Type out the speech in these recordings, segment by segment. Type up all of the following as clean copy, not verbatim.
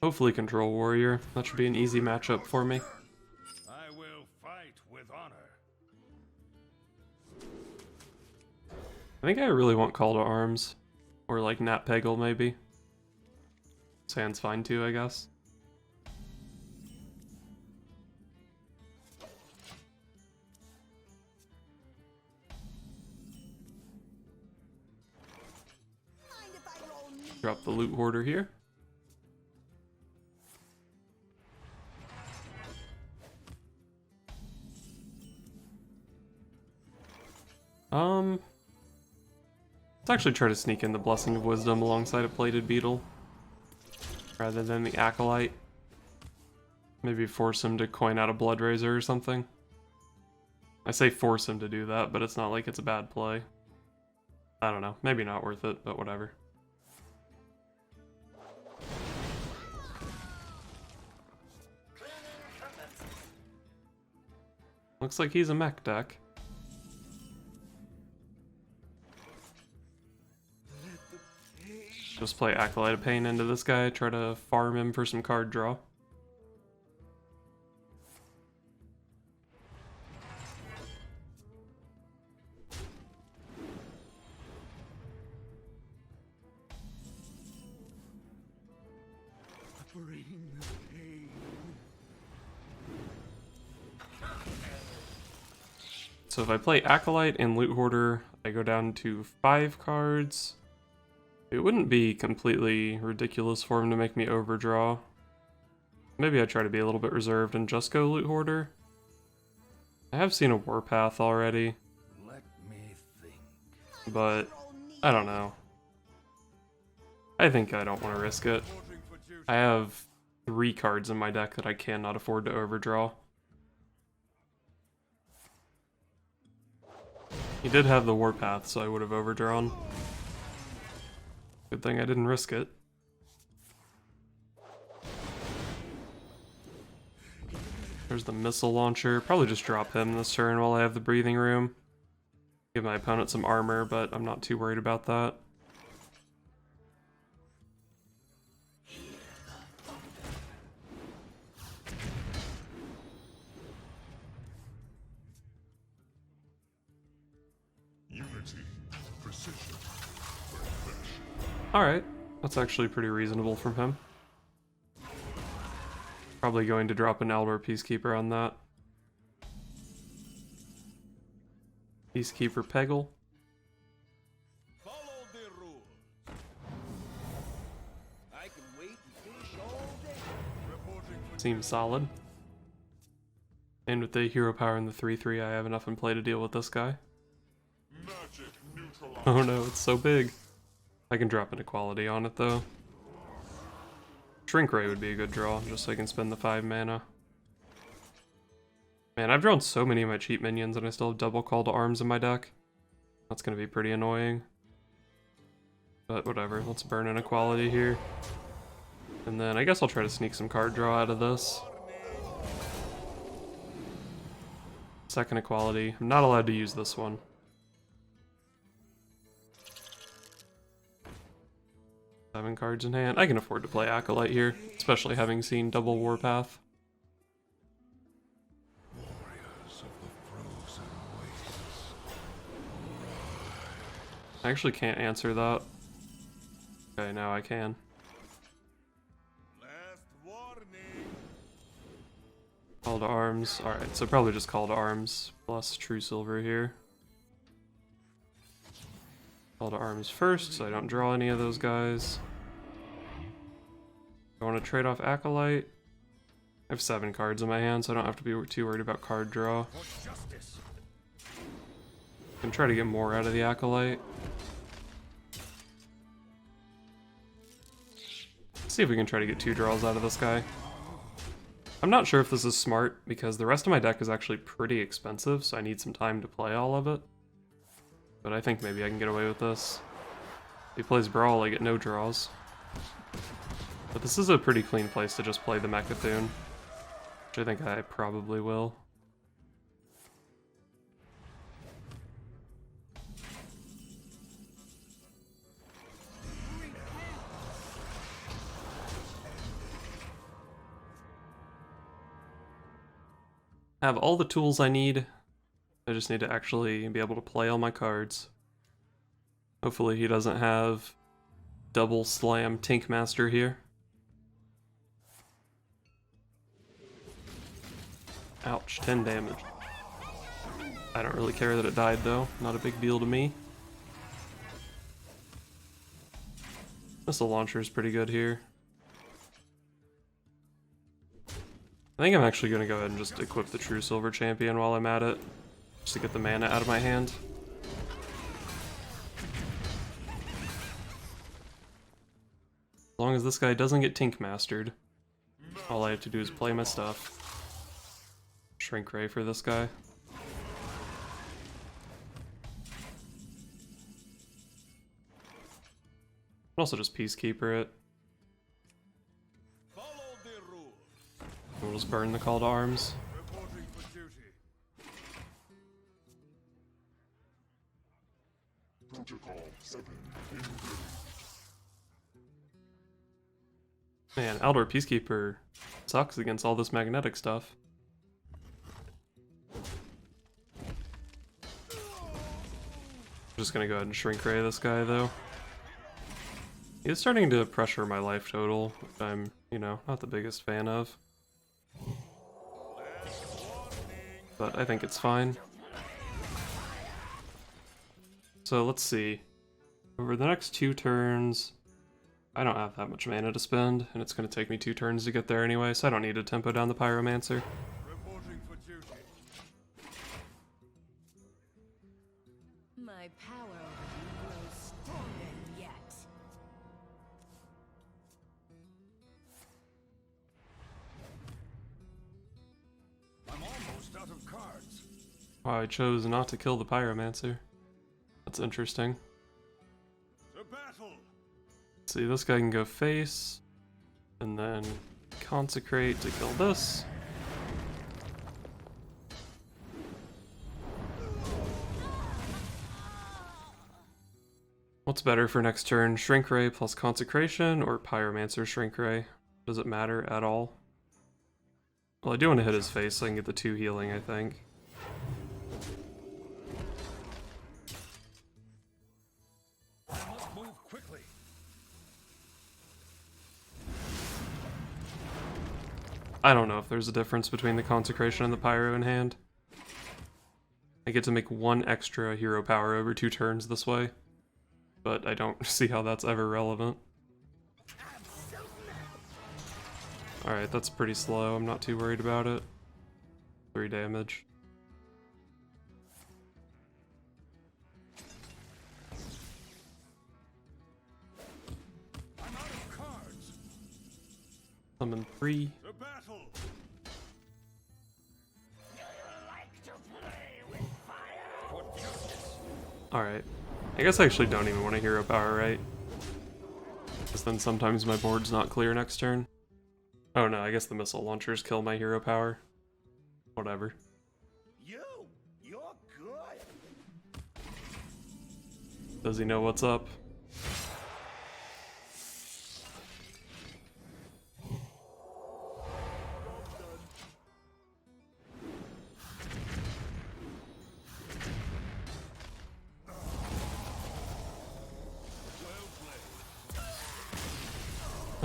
Hopefully control warrior. That should be an easy matchup for me. I will fight with honor. I think I really want Call to Arms. Or like Nat Peggle maybe. Sand's fine too, I guess. Drop the loot hoarder here. Let's actually try to sneak in the Blessing of Wisdom alongside a Plated Beetle, rather than the Acolyte. Maybe force him to coin out a Blood Razor or something. I say force him to do that, but it's not like it's a bad play. I don't know, maybe not worth it, but whatever. Looks like he's a mech deck. Just play Acolyte of Pain into this guy, try to farm him for some card draw. So if I play Acolyte and Loot Hoarder, I go down to 5 cards. It wouldn't be completely ridiculous for him to make me overdraw. Maybe I try to be a little bit reserved and just go Loot Hoarder. I have seen a Warpath already. Let me think. But I don't know. I think I don't want to risk it. I have 3 cards in my deck that I cannot afford to overdraw. He did have the Warpath, so I would have overdrawn. Good thing I didn't risk it. There's the missile launcher. Probably just drop him this turn while I have the breathing room. Give my opponent some armor, but I'm not too worried about that. Alright, that's actually pretty reasonable from him. Probably going to drop an Eldar Peacekeeper on that. Peacekeeper Peggle. Follow the rule. I can wait and fish all day. Reporting for Seems solid. And with the hero power and the 3/3, I have enough in play to deal with this guy. magic neutralized. Oh no, it's so big. I can drop an equality on it though. Shrink Ray would be a good draw, just so I can spend the 5 mana. Man, I've drawn so many of my cheap minions and I still have double Call to Arms in my deck. That's gonna be pretty annoying. But whatever, let's burn an equality here. And then I guess I'll try to sneak some card draw out of this. Second equality. I'm not allowed to use this one. 7 cards in hand. I can afford to play Acolyte here, especially having seen double Warpath. Warriors of the frozen wastes. I actually can't answer that. Okay, now I can. Last warning. Call to Arms. Alright, so probably just Call to Arms plus True Silver here. Call to Arms first, so I don't draw any of those guys. I want to trade off Acolyte. I have 7 cards in my hand, so I don't have to be too worried about card draw. For justice. I can try to get more out of the Acolyte. See if we can try to get 2 draws out of this guy. I'm not sure if this is smart, because the rest of my deck is actually pretty expensive, so I need some time to play all of it. But I think maybe I can get away with this. If he plays Brawl, I get no draws. But this is a pretty clean place to just play the Mecha'thun, which I think I probably will. have all the tools I need. I just need to actually be able to play all my cards. Hopefully he doesn't have double slam Tinkmaster here. Ouch, 10 damage. I don't really care that it died though, not a big deal to me. Missile launcher is pretty good here. I think I'm actually going to go ahead and just equip the True Silver Champion while I'm at it, just to get the mana out of my hand. As long as this guy doesn't get Tinkmastered, all I have to do is play my stuff. Shrink Ray for this guy. And also just Peacekeeper it. Follow the rules. We'll just burn the Call to Arms. Reporting for duty. Protocol 7 Man, Outdoor Peacekeeper sucks against all this magnetic stuff. I'm just gonna go ahead and Shrink Ray this guy though. He's starting to pressure my life total, which I'm, you know, not the biggest fan of. But I think it's fine. So let's see. Over the next 2 turns, I don't have that much mana to spend, and it's going to take me 2 turns to get there anyway, so I don't need to tempo down the Pyromancer. Reporting for duty. My power over you grows stronger yet. I'm almost out of cards. Wow, I chose not to kill the Pyromancer. That's interesting. To battle. See, this guy can go face, and then Consecrate to kill this. What's better for next turn? Shrink Ray plus Consecration, or Pyromancer Shrink Ray? Does it matter at all? Well, I do want to hit his face so I can get the 2 healing, I think. I must move quickly. I don't know if there's a difference between the Consecration and the Pyro in hand. I get to make 1 extra hero power over 2 turns this way, but I don't see how that's ever relevant. Alright, that's pretty slow. I'm not too worried about it. 3 damage. I'm out of cards. Summon 3. To battle. For justice. Alright. I guess I actually don't even want a hero power, right? Because then sometimes my board's not clear next turn. Oh no, I guess the missile launchers kill my hero power. Whatever. You're good. Does he know what's up?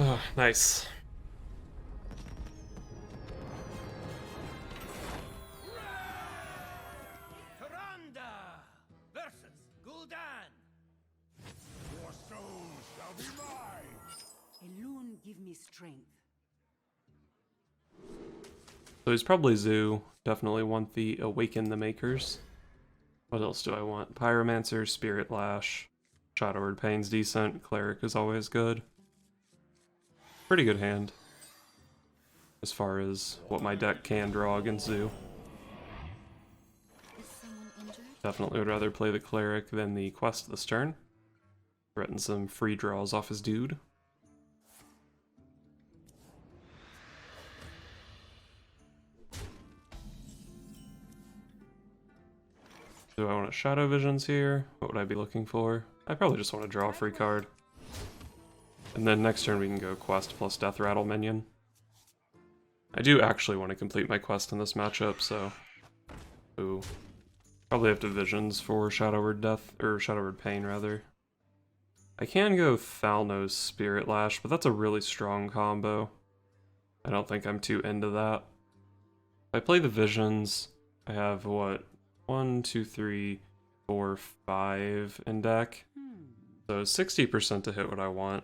Oh, nice. Taranda versus Gul'dan. Your soul shall be mine. Elune give me strength. So he's probably Zoo. Definitely want the Awaken the Makers. What else do I want? Pyromancer, Spirit Lash, Shadow Word Pain's decent, Cleric is always good. Pretty good hand. As far as what my deck can draw against Zoo. Is someone injured? Definitely would rather play the Cleric than the Quest this turn. Threaten some free draws off his dude. Do I want a Shadow Visions here? What would I be looking for? I probably just want to draw a free card. And then next turn we can go Quest plus Death Rattle minion. I do actually want to complete my quest in this matchup, so... Ooh. Probably have to Visions for Shadow Word Death, or Shadow Word Pain, rather. I can go Thalnos Spirit Lash, but that's a really strong combo. I don't think I'm too into that. If I play the Visions, I have, what, 1, 2, 3, 4, 5 in deck. So 60% to hit what I want.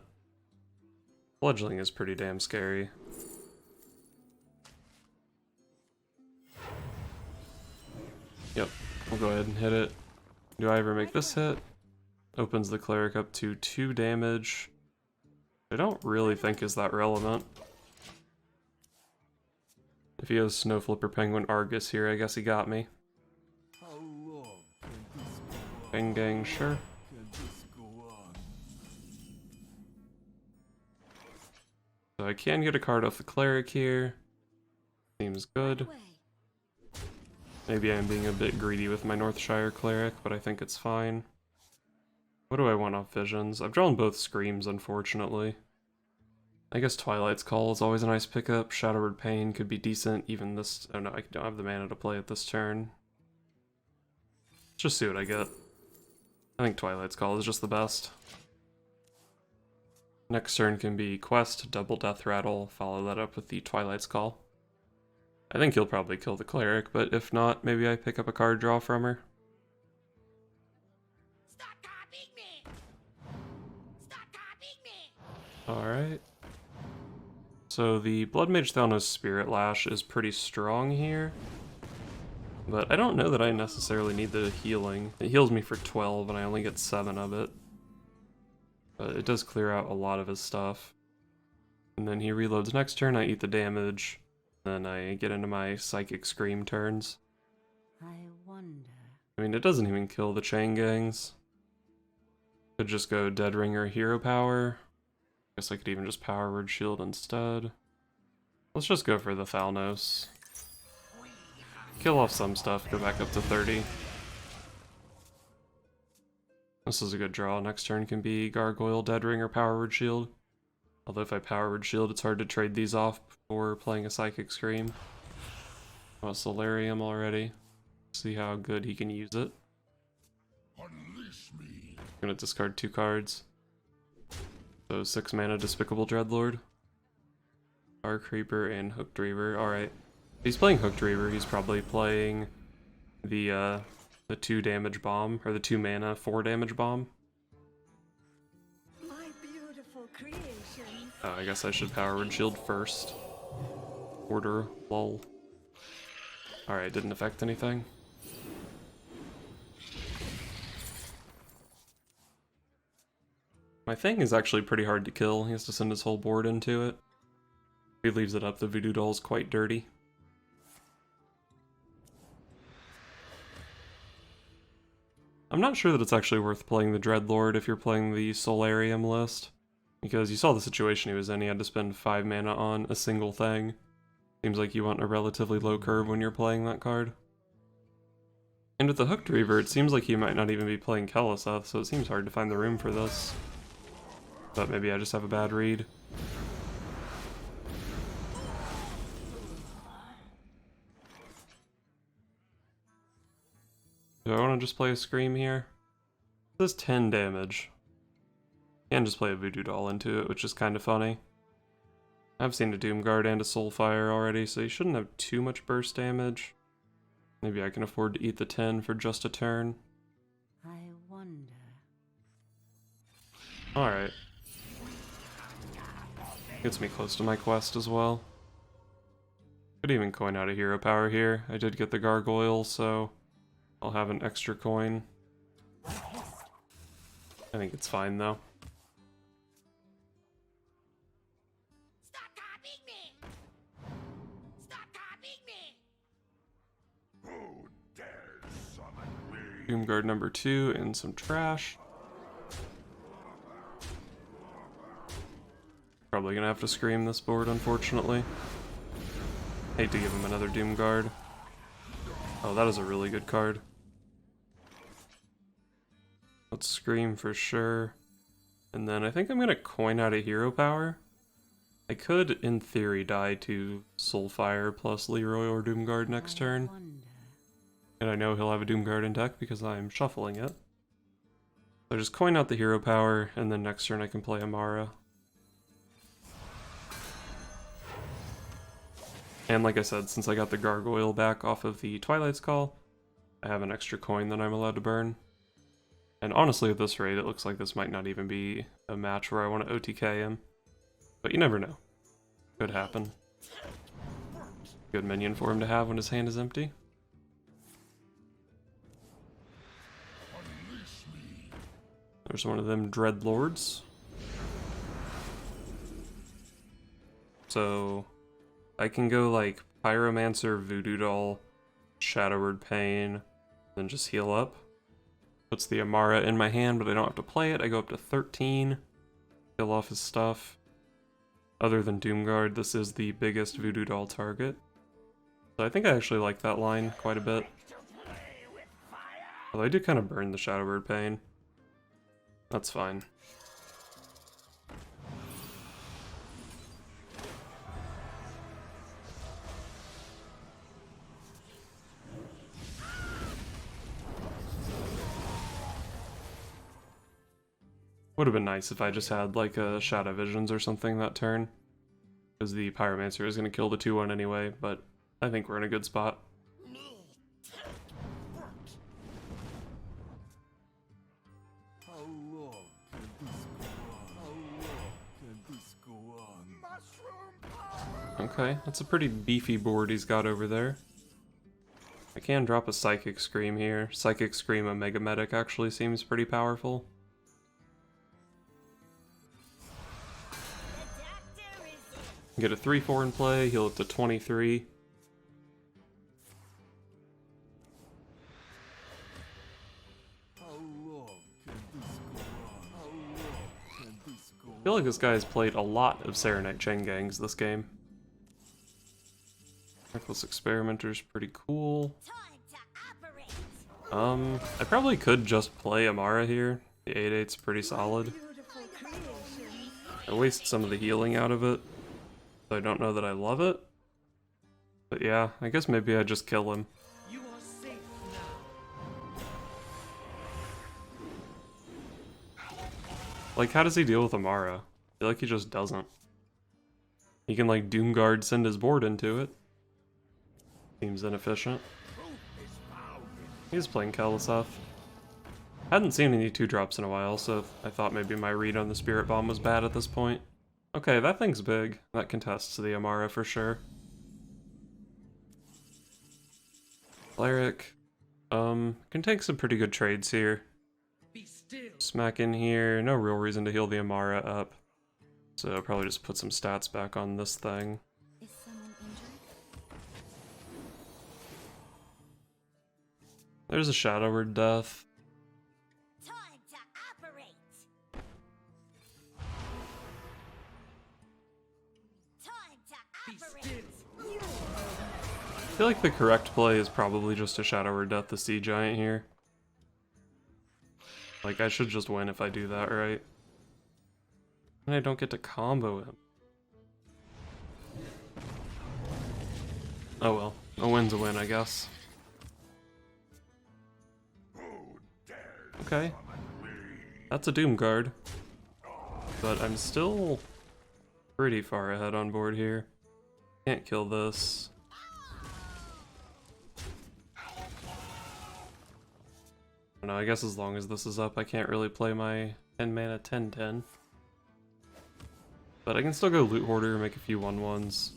Fledgling is pretty damn scary. Yep, we'll go ahead and hit it. Do I ever make this hit? Opens the cleric up to 2 damage. I don't really think is that relevant. If he has Snow Flipper Penguin Argus here, I guess he got me. How long can this go on? Bang gang, sure. Can this go on? So I can get a card off the cleric here. Seems good. Way. Maybe I'm being a bit greedy with my Northshire cleric, but I think it's fine. What do I want off Visions? I've drawn both Screams, unfortunately. I guess Twilight's Call is always a nice pickup. Shadow Word Pain could be decent, even this... Oh no, I don't have the mana to play it this turn. Let's just see what I get. I think Twilight's Call is just the best. Next turn can be Quest, double Death Rattle, follow that up with the Twilight's Call. I think he'll probably kill the cleric, but if not, maybe I pick up a card draw from her. Stop copying me! Stop copying me! Alright. So the Blood Mage Thalnos Spirit Lash is pretty strong here. But I don't know that I necessarily need the healing. It heals me for 12 and I only get 7 of it. But it does clear out a lot of his stuff. And then he reloads next turn, I eat the damage. Then I get into my Psychic Scream turns. I wonder. I mean, it doesn't even kill the chain gangs. Could just go Dead Ring or Hero Power. Guess I could even just Power Word Shield instead. Let's just go for the Thalnos. Kill off some stuff, go back up to 30. This is a good draw. Next turn can be Gargoyle, Dead Ring, or Power Word Shield. Although if I Power Word Shield, it's hard to trade these off before playing a Psychic Scream. Oh, Solarium already. See how good he can use it. Unleash me. Gonna discard 2 cards. So 6 mana Despicable Dreadlord. Star Creeper and Hooked Reaver. Alright. If he's playing Hooked Reaver, he's probably playing the 2 damage bomb, or the 2 mana 4 damage bomb. My beautiful creation. I guess I should Power Word Shield first. Order, lol. Alright, didn't affect anything. My thing is actually pretty hard to kill. He has to send his whole board into it. If he leaves it up, the Voodoo Doll's quite dirty. I'm not sure that it's actually worth playing the Dreadlord if you're playing the Solarium list. Because you saw the situation he was in, he had to spend 5 mana on a single thing. Seems like you want a relatively low curve when you're playing that card. And with the Hooked Reaver, it seems like he might not even be playing Keleseth, so it seems hard to find the room for this. But maybe I just have a bad read. Do I want to just play a Scream here? It does 10 damage. And just play a Voodoo Doll into it, which is kind of funny. I've seen a Doomguard and a Soulfire already, so you shouldn't have too much burst damage. Maybe I can afford to eat the 10 for just a turn. I wonder. Alright. Gets me close to my quest as well. Could even coin out a hero power here. I did get the Gargoyle, so I'll have an extra coin. I think it's fine though. Stop copying me! Stop copying me! Who dares summon me? Doomguard number 2 and some trash. Probably gonna have to Scream this board, unfortunately. Hate to give him another Doomguard. Oh, that is a really good card. Let's Scream for sure. And then I think I'm gonna coin out a hero power. I could, in theory, die to Soulfire plus Leroy or Doomguard next turn. And I know he'll have a Doomguard in deck because I'm shuffling it. So just coin out the hero power, and then next turn I can play Amara. And like I said, since I got the Gargoyle back off of the Twilight's Call, I have an extra coin that I'm allowed to burn. And honestly, at this rate, it looks like this might not even be a match where I want to OTK him. But you never know. Could happen. Good minion for him to have when his hand is empty. There's one of them Dreadlords. So I can go like Pyromancer, Voodoo Doll, Shadow Word Pain, then just heal up. Puts the Amara in my hand, but I don't have to play it. I go up to 13, kill off his stuff. Other than Doomguard, this is the biggest Voodoo Doll target. So I think I actually like that line quite a bit. Although I do kind of burn the Shadow Word Pain. That's fine. Would have been nice if I just had like a Shadow Visions or something that turn. Because the Pyromancer is going to kill the 2-1 anyway, but I think we're in a good spot. Okay, that's a pretty beefy board he's got over there. I can drop a Psychic Scream here. Psychic Scream Omega Medic actually seems pretty powerful. Get a 3-4 in play, heal up to 23. I feel like this guy has played a lot of Serenite Chain Gangs this game. Reckless Experimenter's pretty cool. I probably could just play Amara here. The 8/8's pretty solid. I waste some of the healing out of it, so I don't know that I love it. But yeah, I guess maybe I just kill him. You are safe now. Like, how does he deal with Amara? I feel like he just doesn't. He can, like, Doomguard send his board into it. Seems inefficient. He's playing Kalaseth. Hadn't seen any 2-drops in a while, so I thought maybe my read on the Spirit Bomb was bad at this point. Okay, that thing's big. That contests the Amara for sure. Cleric. Can take some pretty good trades here. Be still. Smack in here. No real reason to heal the Amara up. So I'll probably just put some stats back on this thing. Is someone injured? There's a Shadow Word Death. Time to operate. Time to Be operate. still. I feel like the correct play is probably just a Shadow Word Death the Sea Giant here. Like, I should just win if I do that right. And I don't get to combo him. Oh well, a win's a win, I guess. Okay. That's a Doomguard. But I'm still pretty far ahead on board here. Can't kill this. I don't know, I guess as long as this is up, I can't really play my 10 mana 10/10. But I can still go Loot Hoarder, make a few 1/1s.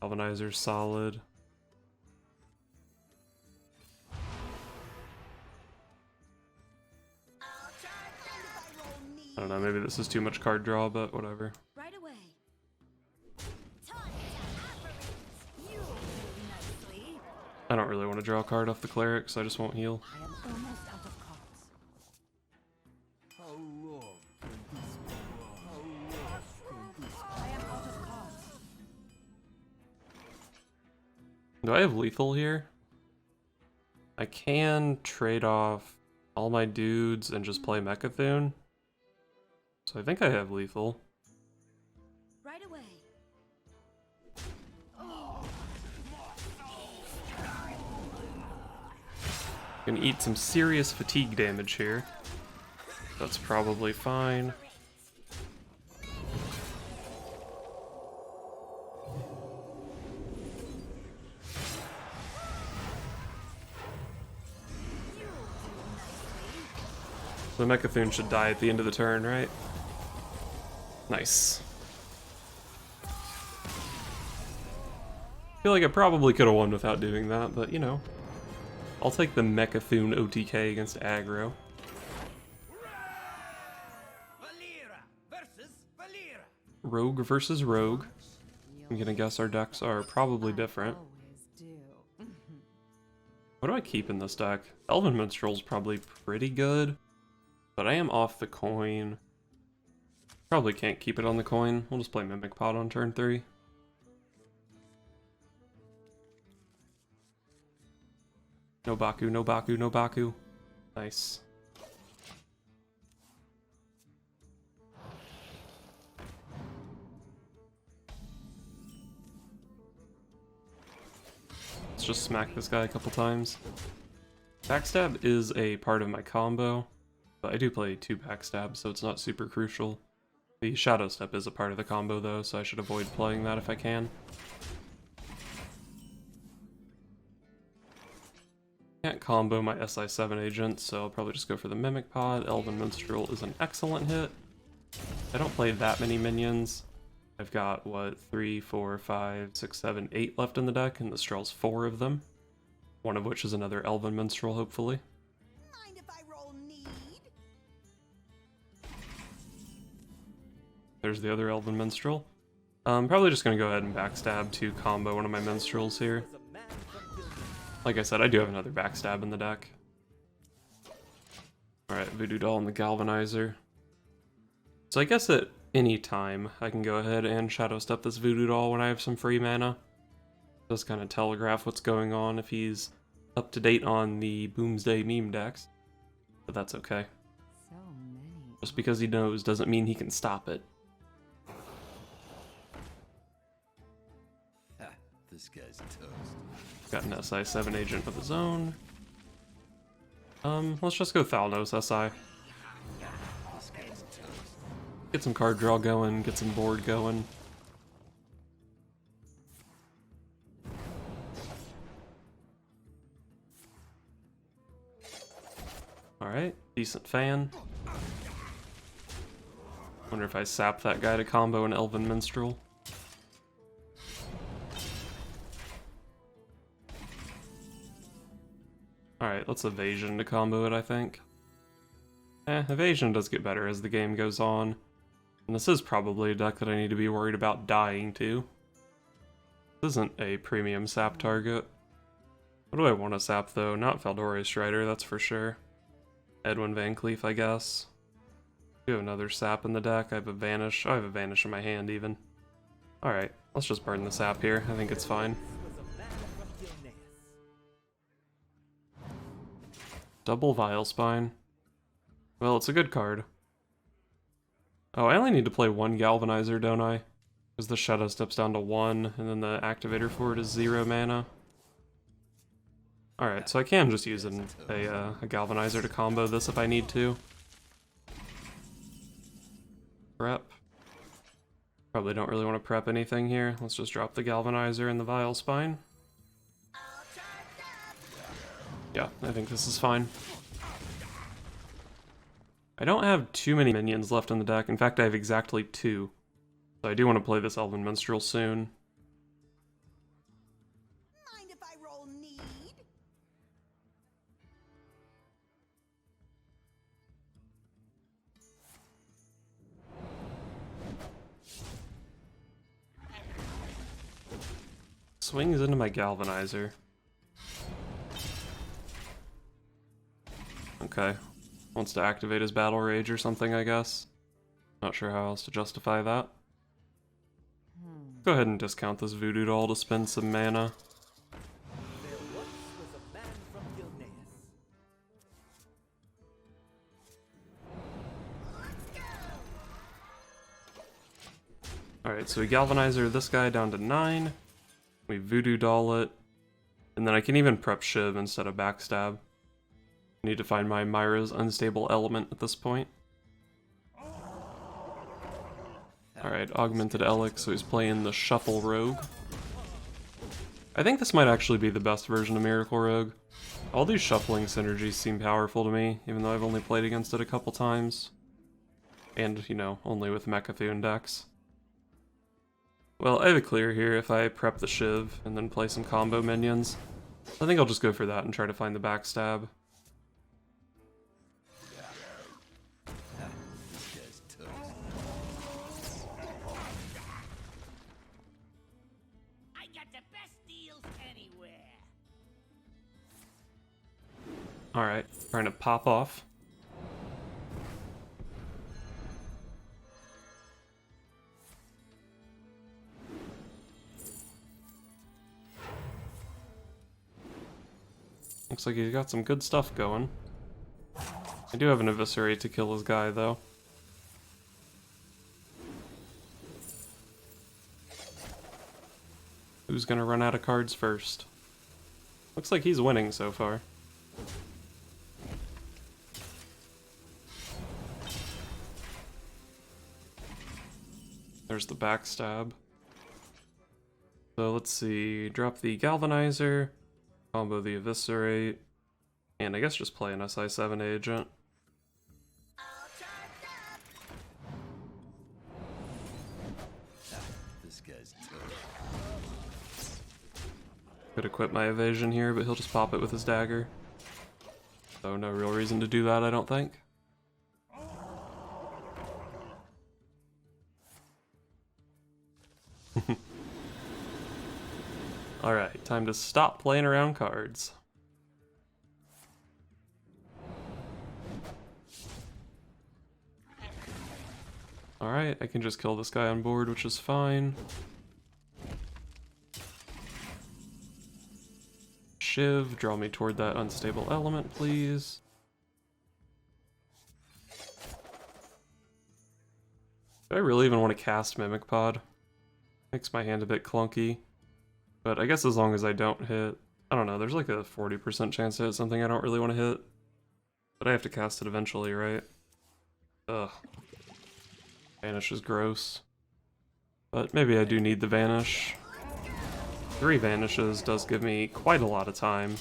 Galvanizer's solid. I don't know, maybe this is too much card draw, but whatever. Right away. Time to operate. You do nicely. I don't really want to draw a card off the Cleric, so I just won't heal. I am almost out of cards. How long can this go on? How long can this go I am out of cards. Do I have lethal here? I can trade off all my dudes and just play Mecha'thun. So I think I have lethal. away. Gonna eat some serious fatigue damage here. That's probably fine. The Mecha'thun should die at the end of the turn, right? Nice. Feel like I probably could have won without doing that, but you know. I'll take the Mecha'thun OTK against aggro. Rogue versus rogue. I'm gonna guess our decks are probably different. Always do. What do I keep in this deck? Elven Minstrel's probably pretty good, but I am off the coin. Probably can't keep it on the coin. We'll just play Mimic Pod on turn 3. No Baku, no Baku, no Baku. Nice. Let's just smack this guy a couple times. Backstab is a part of my combo, but I do play 2 backstabs, so it's not super crucial. The Shadow Step is a part of the combo though, so I should avoid playing that if I can. Can't combo my SI7 agent, so I'll probably just go for the Mimic Pod. Elven Minstrel is an excellent hit. I don't play that many minions. I've got, what, 3, 4, 5, 6, 7, 8 left in the deck, and this draws 4 of them. One of which is another Elven Minstrel, hopefully. Mind if I roll need? There's the other Elven Minstrel. I'm probably just going to go ahead and backstab to combo one of my Minstrels here. Like I said, I do have another backstab in the deck. Alright, Voodoo Doll and the Galvanizer. So I guess at any time, I can go ahead and Shadow Step this Voodoo Doll when I have some free mana. Just kind of telegraph what's going on if he's up to date on the Boomsday meme decks. But that's okay. So many. Just because he knows doesn't mean he can stop it. This guy's toast. Got an SI7 agent of his own. Let's just go Thalnos SI. This guy's toast. Get some card draw going, get some board going. Alright, decent fan. Wonder if I sap that guy to combo an Elven Minstrel. Alright, let's Evasion to combo it, I think. Evasion does get better as the game goes on. And this is probably a deck that I need to be worried about dying to. This isn't a premium sap target. What do I want to sap though? Not Faldorius Strider, that's for sure. Edwin Van Cleef, I guess. I do have another sap in the deck. I have a Vanish. Oh, I have a Vanish in my hand even. Alright, let's just burn the sap here. I think it's fine. Double Vile Spine. Well, it's a good card. Oh, I only need to play 1 Galvanizer, don't I? Because the Shadow Step's down to 1, and then the activator for it is 0 mana. Alright, so I can just use a Galvanizer to combo this if I need to. Prep. Probably don't really want to prep anything here. Let's just drop the Galvanizer and the Vile Spine. Yeah, I think this is fine. I don't have too many minions left in the deck. In fact, I have exactly 2. So I do want to play this Elven Minstrel soon. Mind if I roll need? Swings into my Galvanizer. Okay. Wants to activate his Battle Rage or something, I guess. Not sure how else to justify that. Go ahead and discount this Voodoo Doll to spend some mana. There once was a man from Gilneas. Alright, so we Galvanizer this guy down to 9. We Voodoo Doll it. And then I can even prep Shiv instead of Backstab. Need to find my Myra's Unstable Element at this point. Alright, Augmented Elix, so he's playing the Shuffle Rogue. I think this might actually be the best version of Miracle Rogue. All these shuffling synergies seem powerful to me, even though I've only played against it a couple times. And, you know, only with Mecha'thun decks. Well, I have a clear here if I prep the Shiv and then play some combo minions. I think I'll just go for that and try to find the Backstab. I got the best deals anywhere. Alright, trying to pop off. Looks like he's got some good stuff going. I do have an Eviscerate to kill his guy, though. Who's gonna run out of cards first? Looks like he's winning so far. There's the Backstab. So let's see, drop the Galvanizer, combo the Eviscerate, and I guess just play an SI7 agent. This guy's tough. Could equip my evasion here, but he'll just pop it with his dagger. So no real reason to do that, I don't think. Alright, time to stop playing around cards. Alright, I can just kill this guy on board, which is fine. Shiv, draw me toward that unstable element, please. Do I really even want to cast Mimic Pod? Makes my hand a bit clunky. But I guess as long as I don't hit... I don't know, there's like a 40% chance to hit something I don't really want to hit. But I have to cast it eventually, right? Ugh. Vanish is gross. But maybe I do need the Vanish. 3 Vanishes does give me quite a lot of time.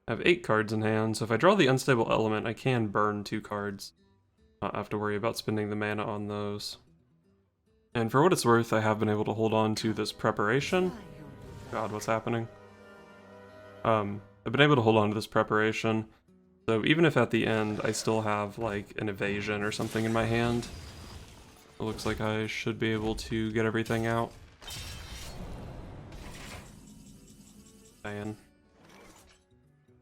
I have 8 cards in hand, so if I draw the Unstable Element, I can burn 2 cards. Not have to worry about spending the mana on those. And for what it's worth, I have been able to hold on to this Preparation. God, what's happening? I've been able to hold on to this Preparation, so even if at the end I still have like an Evasion or something in my hand, it looks like I should be able to get everything out. Man.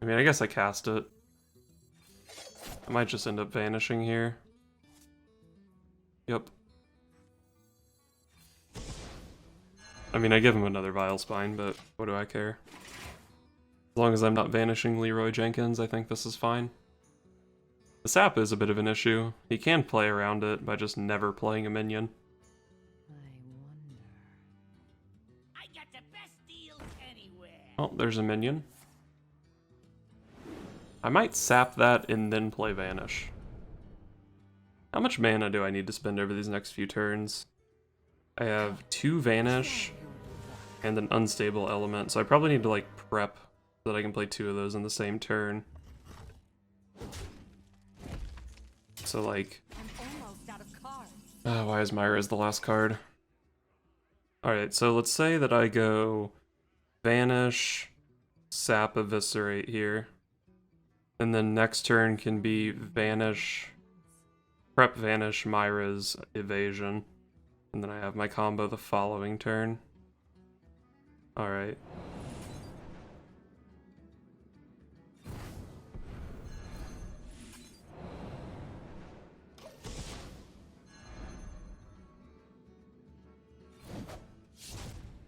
I mean, I guess I cast it. I might just end up vanishing here. Yep. I mean, I give him another Vile Spine, but what do I care? As long as I'm not vanishing Leroy Jenkins, I think this is fine. The sap is a bit of an issue. He can play around it by just never playing a minion. I got the best deals anywhere. Oh, there's a minion. I might sap that and then play Vanish. How much mana do I need to spend over these next few turns? I have 2 Vanish and an Unstable Element, so I probably need to like prep so that I can play 2 of those in the same turn. So like, I'm almost out of cards. why is Myra the last card? Alright, so let's say that I go Vanish, Sap, Eviscerate here. And then next turn can be Vanish, Prep Vanish, Myra's Evasion. And then I have my combo the following turn. Alright.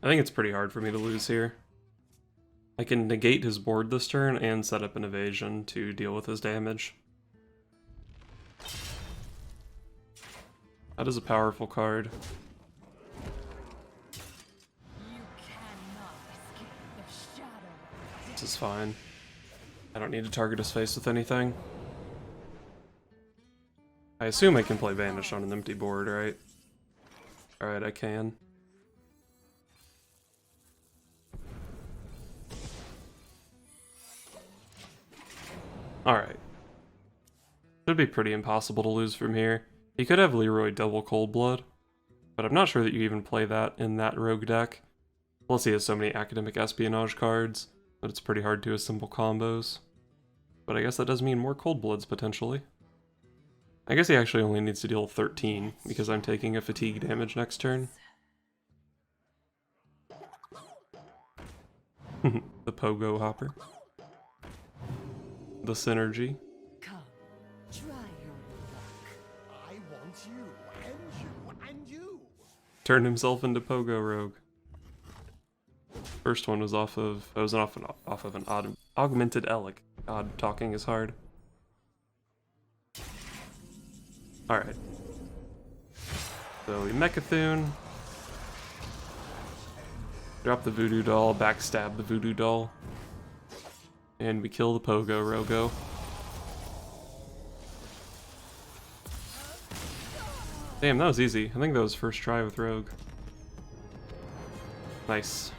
I think it's pretty hard for me to lose here. I can negate his board this turn and set up an evasion to deal with his damage. That is a powerful card. You cannot escape the shadow. This is fine. I don't need to target his face with anything. I assume I can play Vanish on an empty board, right? Alright, I can. Alright. Should be pretty impossible to lose from here. You could have Leroy double Cold Blood, but I'm not sure that you even play that in that rogue deck. Plus he has so many academic espionage cards that it's pretty hard to assemble combos. But I guess that does mean more Cold Bloods potentially. I guess he actually only needs to deal 13 because I'm taking a fatigue damage next turn. The Pogo Hopper. The Synergy. Come, try your luck. I want you, and you, and you. Turn himself into Pogo Rogue. First one was off of an augmented Elic. God, talking is hard. Alright. So we Mecha'thun. Drop the Voodoo Doll, backstab the Voodoo Doll. And we kill the Pogo Rogo. Damn, that was easy. I think that was first try with Rogue. Nice.